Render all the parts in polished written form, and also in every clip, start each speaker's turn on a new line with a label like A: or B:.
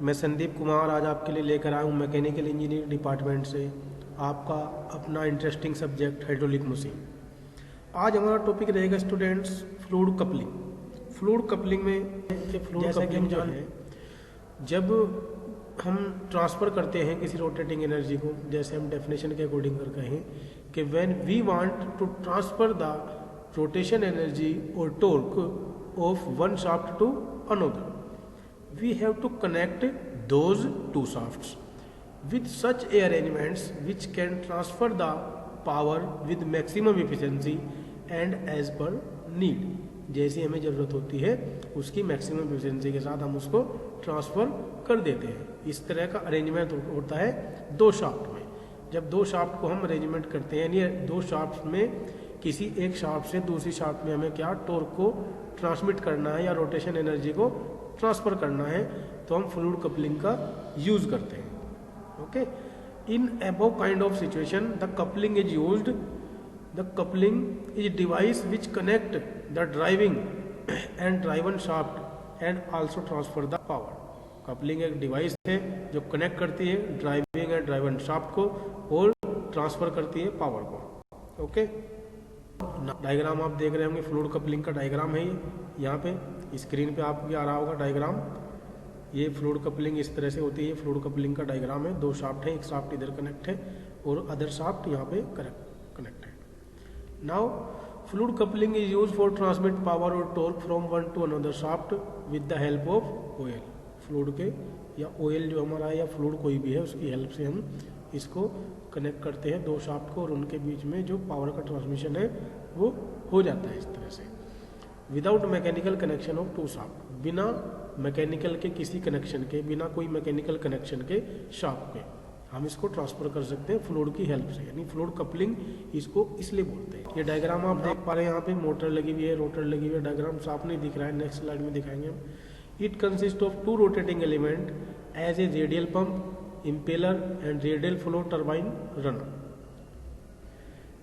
A: मैं संदीप कुमार आज आपके लिए लेकर आया हूँ मैकेनिकल इंजीनियरिंग डिपार्टमेंट से आपका अपना इंटरेस्टिंग सब्जेक्ट हाइड्रोलिक मशीन। आज हमारा टॉपिक रहेगा students fluid coupling. Fluid coupling में जैसा कि हम जो है जब हम ट्रांसफ़र करते हैं किसी रोटेटिंग एनर्जी को, जैसे हम डेफिनेशन के अकॉर्डिंग कर कहें कि when we want to transfer the rotation energy और torque of one shaft to another, we have to connect those two shafts with such arrangements which can transfer the power with maximum efficiency and as per need। जैसी हमें ज़रूरत होती है उसकी maximum efficiency के साथ हम उसको ट्रांसफ़र कर देते हैं। इस तरह का अरेंजमेंट होता है दो शाफ्ट में। जब दो शाफ्ट को हम अरेंजमेंट करते हैं यानी दो शाफ्ट में किसी एक शाफ्ट से दूसरी शाफ्ट में हमें क्या टॉर्क को ट्रांसमिट करना है या रोटेशन एनर्जी को ट्रांसफ़र करना है तो हम फ्लूइड कपलिंग का यूज़ करते हैं। Okay, in above kind of situation the coupling is used. The coupling is device which connect the driving and driven shaft and also transfer the power. Coupling एक device है जो connect करती है driving and driven shaft को और transfer करती है power को। ओके, डायग्राम आप देख रहे होंगे, फ्लूइड कपलिंग का डायग्राम है ये। यहाँ पे स्क्रीन पे आपको आ रहा होगा डायग्राम। ये फ्लूइड कपलिंग इस तरह से होती है। फ्लूइड कपलिंग का डायग्राम है। दो शाफ्ट है, एक शाफ्ट इधर कनेक्ट है और अदर शाफ्ट यहाँ पे कनेक्ट है। Now fluid coupling is use for transmit power और torque from one to another shaft with the help of oil. Fluid के या ऑयल जो हमारा है या फ्लूइड कोई भी है उसकी हेल्प से हम इसको कनेक्ट करते हैं दो शाफ्ट को और उनके बीच में जो पावर का ट्रांसमिशन है वो हो जाता है इस तरह से। Without mechanical connection of two shaft, बिना मैकेनिकल के किसी कनेक्शन के, बिना कोई मैकेनिकल कनेक्शन के शाफ्ट के हम इसको ट्रांसफर कर सकते हैं फ्लूइड की हेल्प से, यानी फ्लूइड कपलिंग इसको इसलिए बोलते हैं। ये डायग्राम आप देख पा रहे हैं, यहाँ पे मोटर लगी हुई है, रोटर लगी हुई है। डायग्राम साफ नहीं दिख रहा है, नेक्स्ट स्लाइड में दिखाएंगे हम। It consist of two rotating element as a radial pump, impeller and radial flow turbine runner.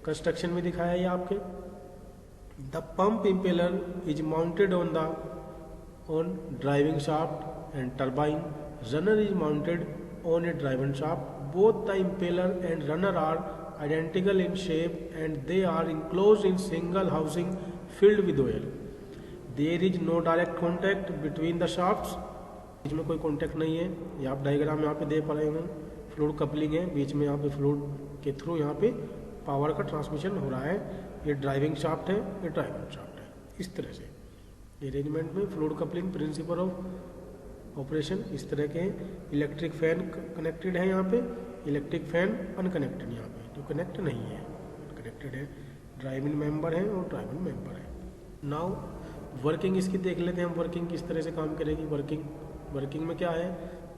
A: Construction में दिखाया है आपके। The pump impeller is mounted on driving shaft and turbine runner is mounted on a driven shaft. Both the impeller and runner are identical in shape and they are enclosed in single housing filled with oil. There is no direct contact between the shafts. बीच में कोई contact नहीं है। ये आप diagram यहाँ पे दे पा रहे हैं। फ्लूइड कपलिंग है, बीच में यहाँ पे फ्लूइड के थ्रू यहाँ पे पावर का ट्रांसमिशन हो रहा है। ये ड्राइविंग शाफ्ट है, ये ड्राइविंग शाफ्ट है। इस तरह से अरेंजमेंट में fluid coupling principle of operation इस तरह के। इलेक्ट्रिक फैन कनेक्टेड है यहाँ पे, इलेक्ट्रिक फैन अनकनेक्टेड यहाँ पे, जो कनेक्ट नहीं है अनकनेक्टेड है। ड्राइविंग मेंबर है और ड्राइविंग मेंबर है। नाउ वर्किंग इसकी देख लेते हैं हम, वर्किंग किस तरह से काम करेगी। वर्किंग में क्या है,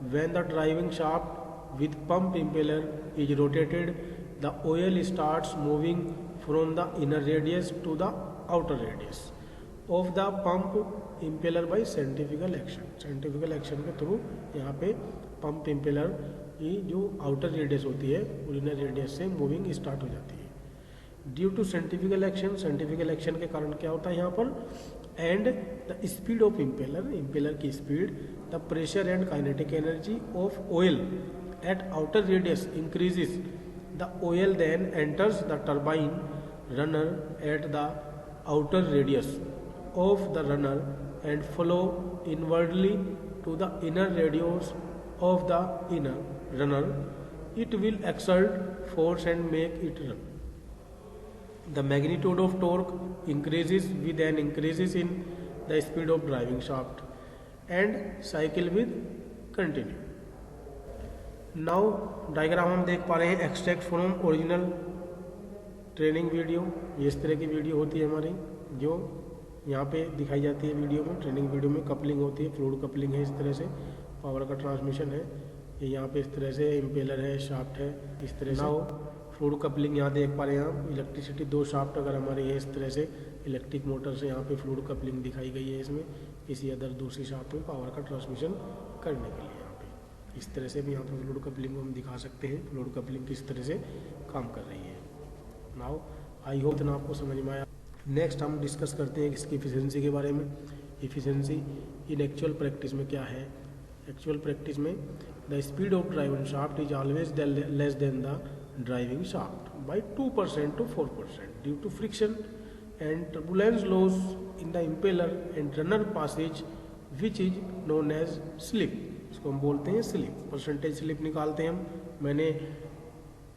A: when the driving shaft with pump impeller is rotated the oil starts moving from the inner radius to the outer radius of the pump impeller by centrifugal action. Centrifugal action के through यहाँ पे pump impeller की जो outer radius होती है और inner radius से moving start हो जाती है। ड्यू टू सेंट्रीफ्यूगल एक्शन के कारण क्या होता है यहाँ पर, and the speed of impeller की speed, the pressure and kinetic energy of oil at outer radius increases. The oil then enters the turbine runner at the outer radius of the runner and flow inwardly to the inner radius of the inner runner. It will exert force and make it run. The magnitude of torque increases with an increases in the speed of driving shaft and cycle will continue. Now diagram हम देख पा रहे हैं extract from original training video। ये इस तरह की video होती है हमारी जो यहाँ पे दिखाई जाती है वीडियो में। ट्रेनिंग वीडियो में कपलिंग होती है, फ्लूइड कपलिंग है, इस तरह से पावर का ट्रांसमिशन है। ये यहाँ पे इस तरह से इम्पेलर है, शाफ्ट है, इस तरह से। फ्लूइड कपलिंग यहाँ देख पा रहे हैं आप। इलेक्ट्रिसिटी दो शाफ्ट अगर हमारी है इस तरह से इलेक्ट्रिक मोटर से, यहाँ पे फ्लूइड कपलिंग दिखाई गई है इसमें किसी अदर दूसरी शाफ्ट में पावर का ट्रांसमिशन करने के लिए। यहाँ पे इस तरह से भी यहाँ पे फ्लूइड कपलिंग को हम दिखा सकते हैं, फ्लूइड कपलिंग किस तरह से काम कर रही है। नाउ आई होप इतना आपको समझ में आया। नेक्स्ट हम डिस्कस करते हैं इसकी इफिशिएंसी के बारे में। इफिशिएंसी इन एक्चुअल प्रैक्टिस में क्या है, एक्चुअल प्रैक्टिस में the speed of driven shaft is always less than the driving shaft by 2% to 4% due to friction and turbulence loss in the impeller and runner passage which is known as slip. इसको हम बोलते हैं slip, percentage slip निकालते हैं हम। मैंने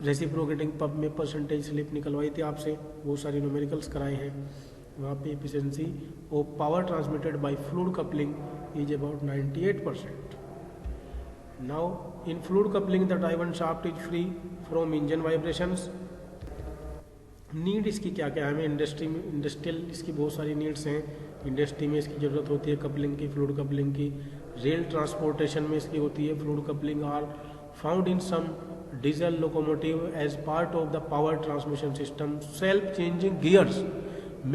A: reciprocating pump में percentage slip निकलवाई थी आपसे, बहुत सारी न्यूमेरिकल्स कराए हैं वहाँ पे। Efficiency of power transmitted by fluid coupling is about 98%. Now in fluid coupling the driven shaft is free from engine vibrations. Need इसकी क्या क्या है, हमें इंडस्ट्रियल इसकी बहुत सारी नीड्स हैं। इंडस्ट्री में इसकी ज़रूरत होती है कपलिंग की, फ्लूइड कपलिंग की। रेल ट्रांसपोर्टेशन में इसकी होती है fluid coupling. Are found in some diesel locomotive as part of the power transmission system. Self changing gears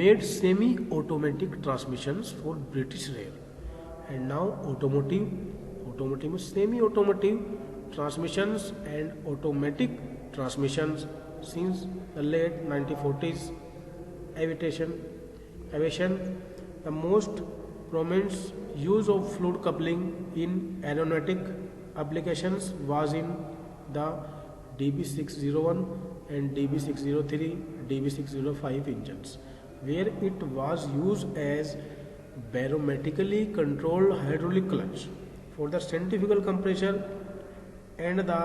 A: made semi automatic transmissions for British rail and now automotive में semi automotive transmissions and automatic transmissions since the late 1940s. Aviation, the most prominent use of fluid coupling in aeronautic applications was in the DB601 and DB603, DB605 engines, where it was used as barometrically controlled hydraulic clutch for the centrifugal compressor and the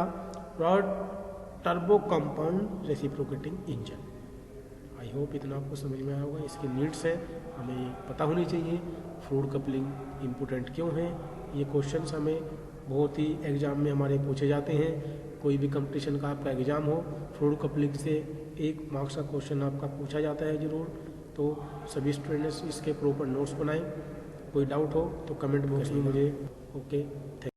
A: turbo compound reciprocating engine. I hope इतना आपको समझ में आया होगा। इसकी needs है, हमें पता होनी चाहिए फ्लूइड कपलिंग इम्पोर्टेंट क्यों है। ये क्वेश्चंस हमें बहुत ही एग्जाम में हमारे पूछे जाते हैं। कोई भी कंपटीशन का आपका एग्जाम हो, फ्लूइड कपलिंग से 1 मार्क्स का क्वेश्चन आपका पूछा जाता है ज़रूर। तो सभी स्टूडेंट्स इसके प्रॉपर नोट्स बनाएं। कोई डाउट हो तो कमेंट बॉक्स में मुझे ओके